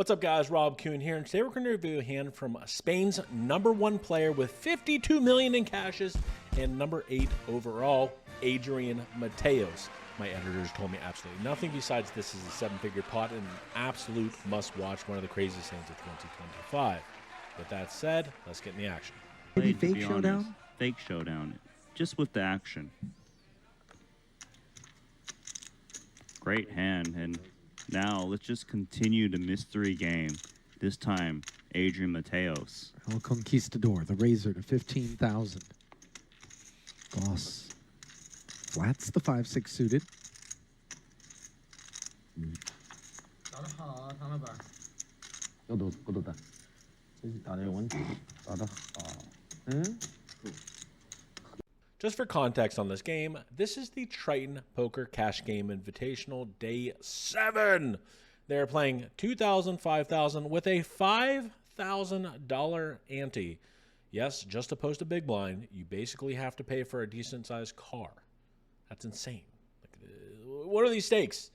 What's up, guys? Rob Kuhn here, and today we're going to review a hand from Spain's #1 player with 52 million in cashes and number 8 overall, Adrian Mateos. My editors told me absolutely nothing besides this is a 7-figure pot and an absolute must-watch, one of the craziest hands of 2025. With that said, let's get in the action. Maybe fake showdown? Fake showdown, just with the action. Great hand, and now let's just continue the mystery game. This time, Adrian Mateos. El Conquistador, the Razor to 15,000. Goss flats the 5-6 suited. Just for context on this game, this is the Triton Poker Cash Game Invitational Day 7. They're playing 2,000, 5,000 with a $5,000 ante. Yes, just to post a big blind, you basically have to pay for a decent-sized car. That's insane. What are these stakes?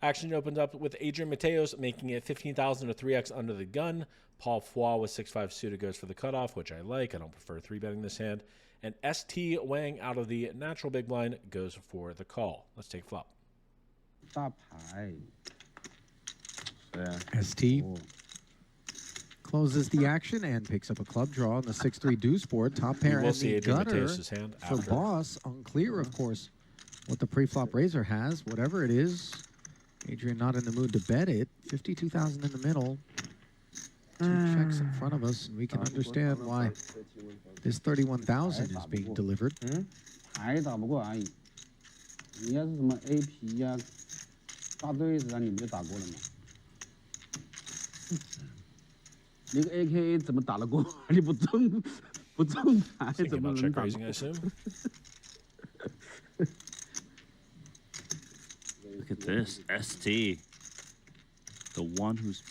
Action opens up with Adrian Mateos making it 15,000 to 3x under the gun. Paul Foy with 6-5 suited goes for the cutoff, which I like. I don't prefer 3-betting this hand. And ST Wang out of the natural big blind goes for the call. Let's take flop. ST closes the action and picks up a club draw on the 6-3 deuce board. Top pair and the gutter hand for boss. Unclear, of course, what the pre-flop razor has. Whatever it is, Adrian not in the mood to bet it. 52,000 in the middle. 2 checks in front of us, and we can understand why this 31,000 is being delivered. Thinking about check raising, I assume. Look at this, ST. The one who's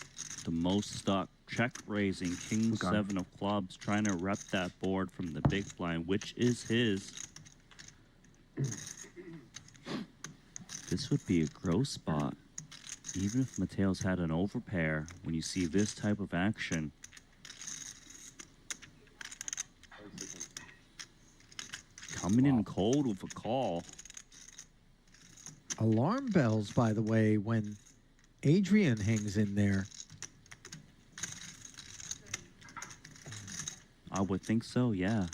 the most stuck. Check raising, king 7 of clubs, trying to rep that board from the big blind, which is his. This would be a gross spot. Even if Mateos had an overpair, when you see this type of action. Coming in cold with a call. Alarm bells, by the way, when Adrian hangs in there. I would think so, yeah.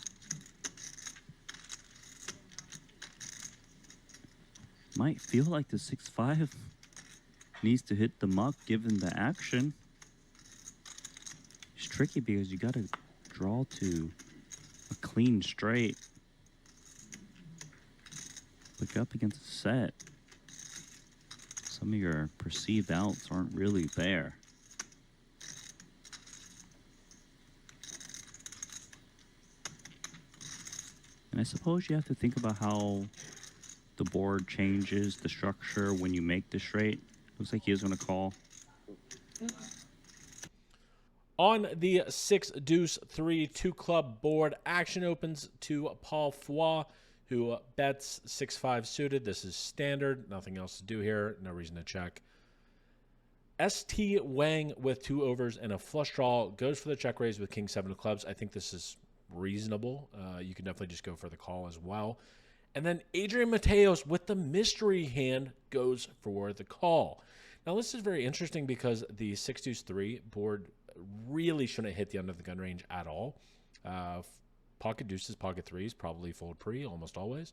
Might feel like the 6-5 needs to hit the muck given the action. It's tricky because you got to draw to a clean straight. Look up against a set. Some of your perceived outs aren't really there. And I suppose you have to think about how the board changes the structure when you make the straight. Looks like he is going to call. On the 6-deuce-3 2-club board, action opens to Paul Foy, who bets 6-5 suited. This is standard. Nothing else to do here. No reason to check. ST Wang with 2 overs and a flush draw goes for the check raise with king 7 of clubs. I think this is reasonable. You can definitely just go for the call as well. And then Adrian Mateos with the mystery hand goes for the call. Now this is very interesting because the 6-deuce-3 board really shouldn't hit the under the gun range at all. Pocket deuces, pocket threes probably fold pre almost always.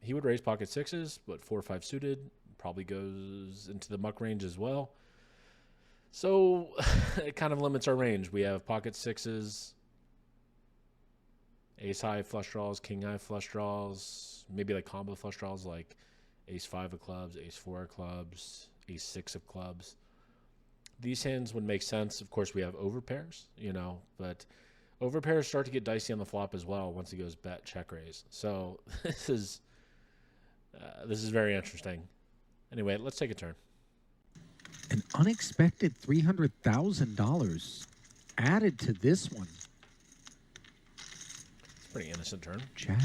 He would raise pocket 6s, but 4-5 suited probably goes into the muck range as well. So it kind of limits our range. We have pocket 6s, ace high flush draws, king high flush draws, maybe like combo flush draws like ace 5 of clubs, ace 4 of clubs, ace 6 of clubs. These hands would make sense. Of course, we have overpairs, but overpairs start to get dicey on the flop as well once he goes bet check raise. So this is very interesting. Anyway, let's take a turn. An unexpected $300,000 added to this one. Pretty innocent turn. Jack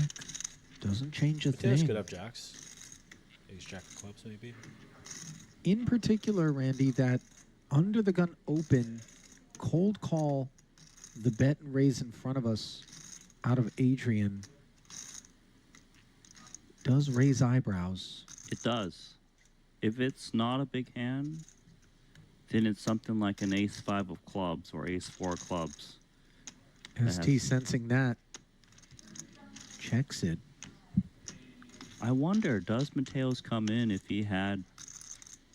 doesn't change a Mateos thing. could have jacks. Ace jack of clubs maybe. In particular, Randy, that under the gun open, cold call the bet and raise in front of us out of Adrian. Does raise eyebrows. It does. If it's not a big hand, then it's something like an ace-5 of clubs or ace-4 clubs. ST sensing that. Checks it. I wonder, does Mateos come in if he had,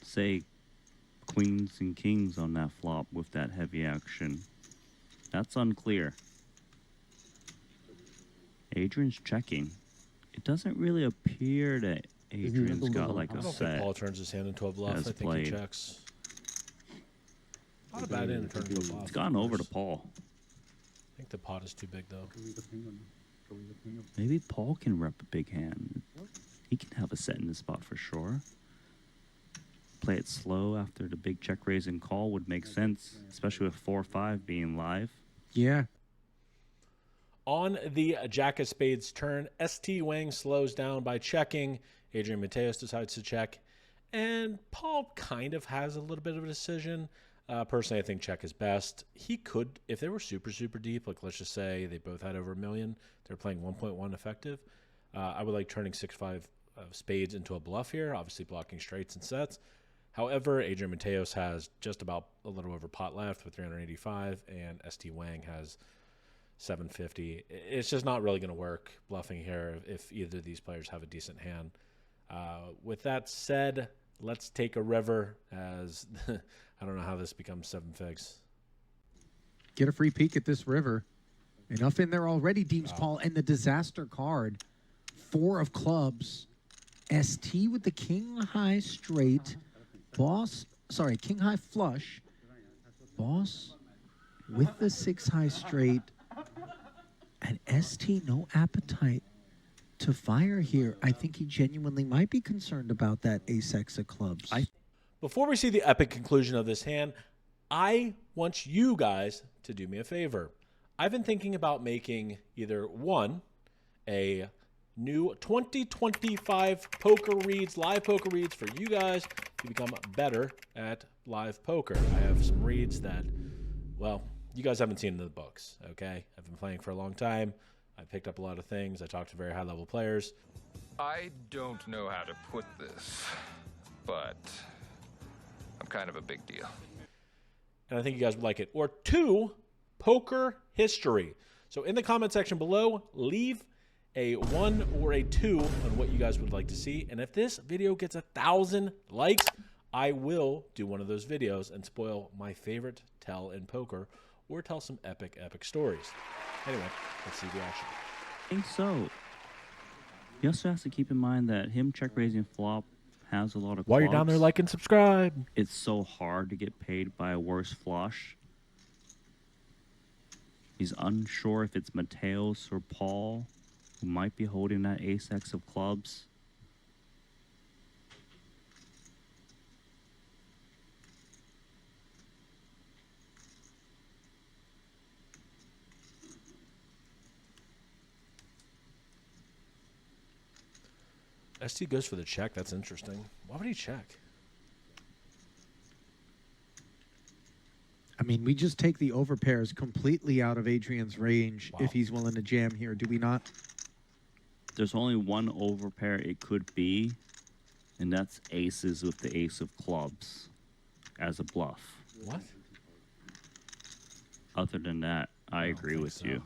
say, queens and kings on that flop with that heavy action? That's unclear. Adrian's checking. It doesn't really appear that Adrian's got like I a don't set. think Paul turns his hand into a bluff. I As think played. he checks. Not a bad hand to turn into a bluff. It's gone over to Paul. I think the pot is too big, though. Maybe Paul can rep a big hand. He can have a set in his spot for sure. Play it slow after the big check raise and call would make sense, especially with 4-5 being live. Yeah. On the Jack of Spades turn, ST Wang slows down by checking. Adrian Mateos decides to check. And Paul kind of has a little bit of a decision. Personally, I think check is best. He could, if they were super, super deep, like let's just say they both had over $1 million, they're playing 1.1 effective. I would like turning 6-5 of spades into a bluff here, obviously blocking straights and sets. However, Adrian Mateos has just about a little over pot left with 385, and ST Wang has 750. It's just not really going to work bluffing here if either of these players have a decent hand. With that said, let's take a river as I don't know how this becomes 7 figs. Get a free peek at this river. Enough in there already, Deems Paul. And the disaster card, 4 of clubs. ST with the king high straight. King high flush. Boss with the 6 high straight. And ST no appetite to fire here. I think he genuinely might be concerned about that ace-X of clubs. Before we see the epic conclusion of this hand, I want you guys to do me a favor. I've been thinking about making either one, a new 2025 poker reads, live poker reads for you guys to become better at live poker. I have some reads that, well, you guys haven't seen in the books, okay? I've been playing for a long time. I picked up a lot of things. I talked to very high-level players. I don't know how to put this, but I'm kind of a big deal. And I think you guys would like it. Or 2, poker history. So in the comment section below, leave a 1 or a 2 on what you guys would like to see. And if this video gets 1,000 likes, I will do one of those videos and spoil my favorite tell in poker or tell some epic, epic stories. Anyway, let's see the action. I think so. He also has to keep in mind that him check raising flop has a lot of While you're down there, like and subscribe. It's so hard to get paid by a worse flush. He's unsure if it's Mateos or Paul who might be holding that ace-X of clubs. ST goes for the check. That's interesting. Why would he check? I mean, we just take the overpairs completely out of Adrian's range Wow. if he's willing to jam here, do we not? There's only one overpair it could be, and that's aces with the ace of clubs as a bluff. What? Other than that, I agree think with so. you.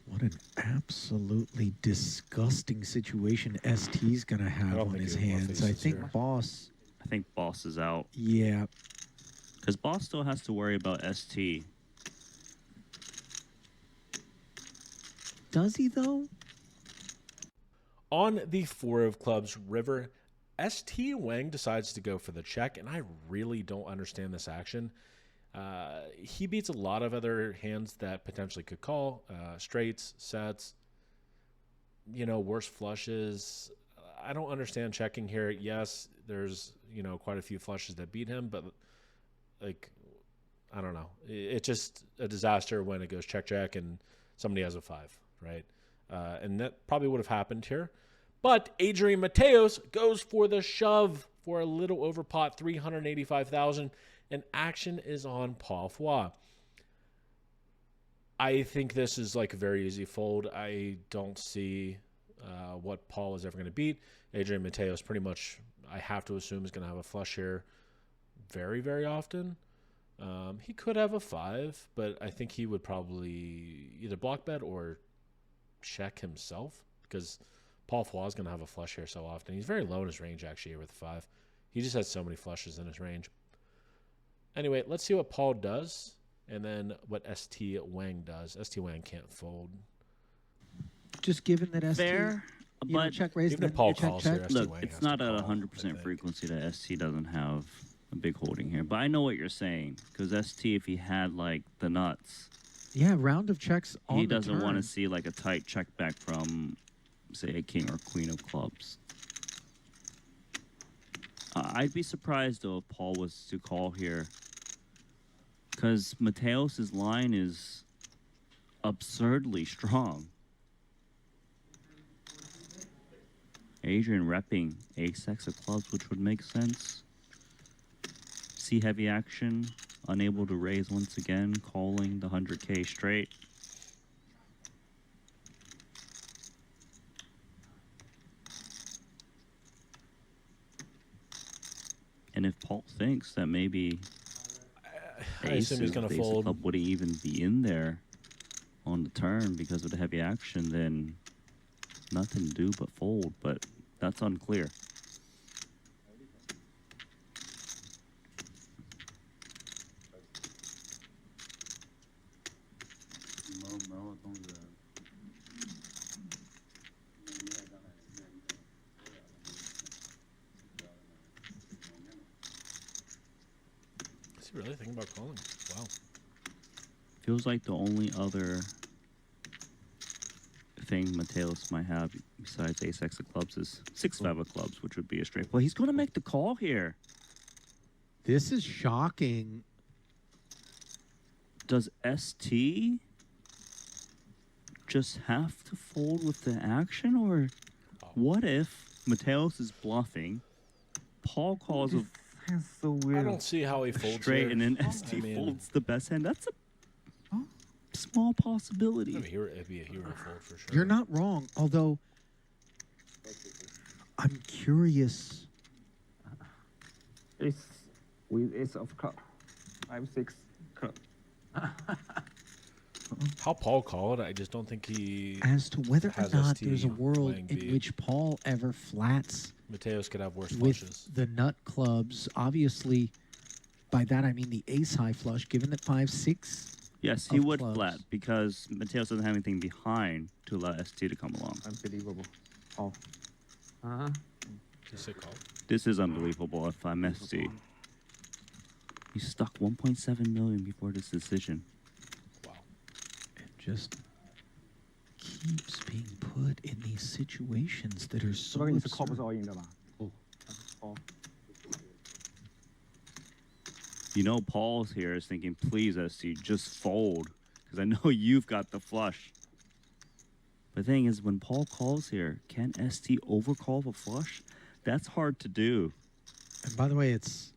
What an absolutely disgusting situation ST's going to have don't on think his he would bluff hands. I aces think here. Boss, I think Boss is out. yeah. Because Boss still has to worry about ST. Does he, though? On the 4 of clubs river, ST Wang decides to go for the check, and I really don't understand this action. He beats a lot of other hands that potentially could call, straights, sets, you know, worse flushes. I don't understand checking here. Yes, there's, you know, quite a few flushes that beat him, but like, I don't know. It's just a disaster when it goes check, check, and somebody has a 5, right? And that probably would have happened here. But Adrian Mateos goes for the shove for a little over pot, 385,000, and action is on Paul Foy. I think this is like a very easy fold. I don't see what Paul is ever going to beat. Adrian Mateos pretty much, I have to assume, is going to have a flush here very, very often. He could have a 5, but I think he would probably either block bet or check himself, because Paul Foy is going to have a flush here so often. He's very low in his range, actually, here with a 5. He just has so many flushes in his range. Anyway, let's see what Paul does, and then what ST Wang does. ST Wang can't fold. Just given that ST, Fair, but check raise, even if Paul calls here, ST look, Wang it's has not to at call, 100% frequency that ST doesn't have a big holding here. But I know what you're saying, because ST, if he had like the nuts, yeah, round of checks on he the doesn't want turn. to see like a tight check back from, say, a king or queen of clubs. I'd be surprised though if Paul was to call here, because Mateos' line is absurdly strong. Adrian repping ace-x of clubs, which would make sense. See heavy action, unable to raise once again, calling the 100K straight. And if Paul thinks that maybe I assume he's going to fold. club wouldn't even be in there on the turn because of the heavy action, then nothing to do but fold, but that's unclear. Is he really thinking about calling? Wow. Feels like the only other thing Mateos might have besides ace-x of clubs is 6-5 of clubs, which would be a straight. Well, he's going to make the call here. This is shocking. Does ST just have to fold with the action, or what if Mateos is bluffing, Paul calls a That's so weird. I don't see how he folds straight, here. and then ST folds the best hand? That's a small possibility. It'd be a hero fold for sure. You're not wrong, although I'm curious. It's with ace of cup. 5-6 cup. How Paul called, I just don't think he... As to whether or Has not ST there's a world playing in B. which Paul ever flats Mateos could have worse with flushes. the nut clubs. Obviously, by that I mean the ace high flush, given that 5-6. Yes, he of would clubs. flat because Mateos doesn't have anything behind to allow ST to come along. Unbelievable. Oh. Uh-huh. Just say call. This is unbelievable if I'm ST. He stuck 1.7 million before this decision. Wow. And just keeps being put in these situations that are so 这个你是 call 不 absurd. 是 all in 的吧？ 哦。 You know Paul's here is thinking, please, ST, just fold. Because I know you've got the flush. The thing is, when Paul calls here, can ST overcall the flush? That's hard to do. And by the way, it's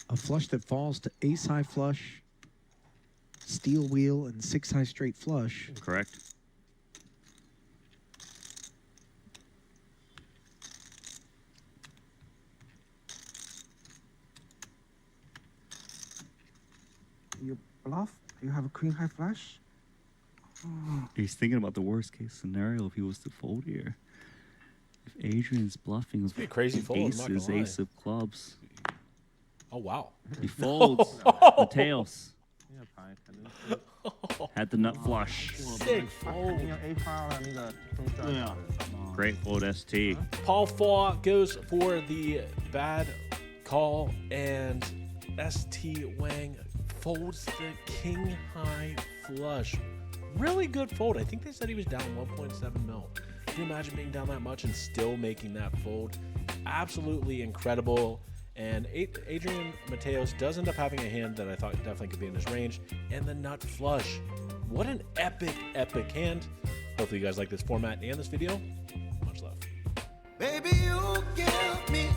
a flush that falls to ace high flush, steel wheel, and 6 high straight flush. Correct? You bluff? You have a queen high flush? He's thinking about the worst case scenario if he was to fold here. If Adrian's bluffing with be a crazy fold, I'm not gonna aces, lie. ace of clubs, Oh, wow. he folds. Mateos 那个牌肯定是 had the nut flush. Sick 他肯 fold. 定用 A 发了那个中下。 Great fold, ST. Paul Foy goes for the bad call, and ST Wang folds the king high flush. Really good fold. I think they said he was down 1.7 mil. Can you imagine being down that much and still making that fold? Absolutely incredible. And Adrian Mateos does end up having a hand that I thought definitely could be in his range, and the nut flush. What an epic, epic hand. Hopefully you guys like this format and this video. Much love. Baby, you give me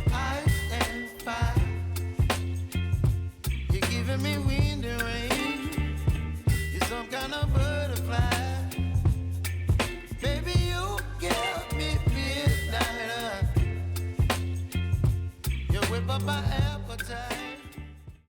giving me wind and rain. You're some kind of butterfly. Baby, you give me midnight. You whip up my ass.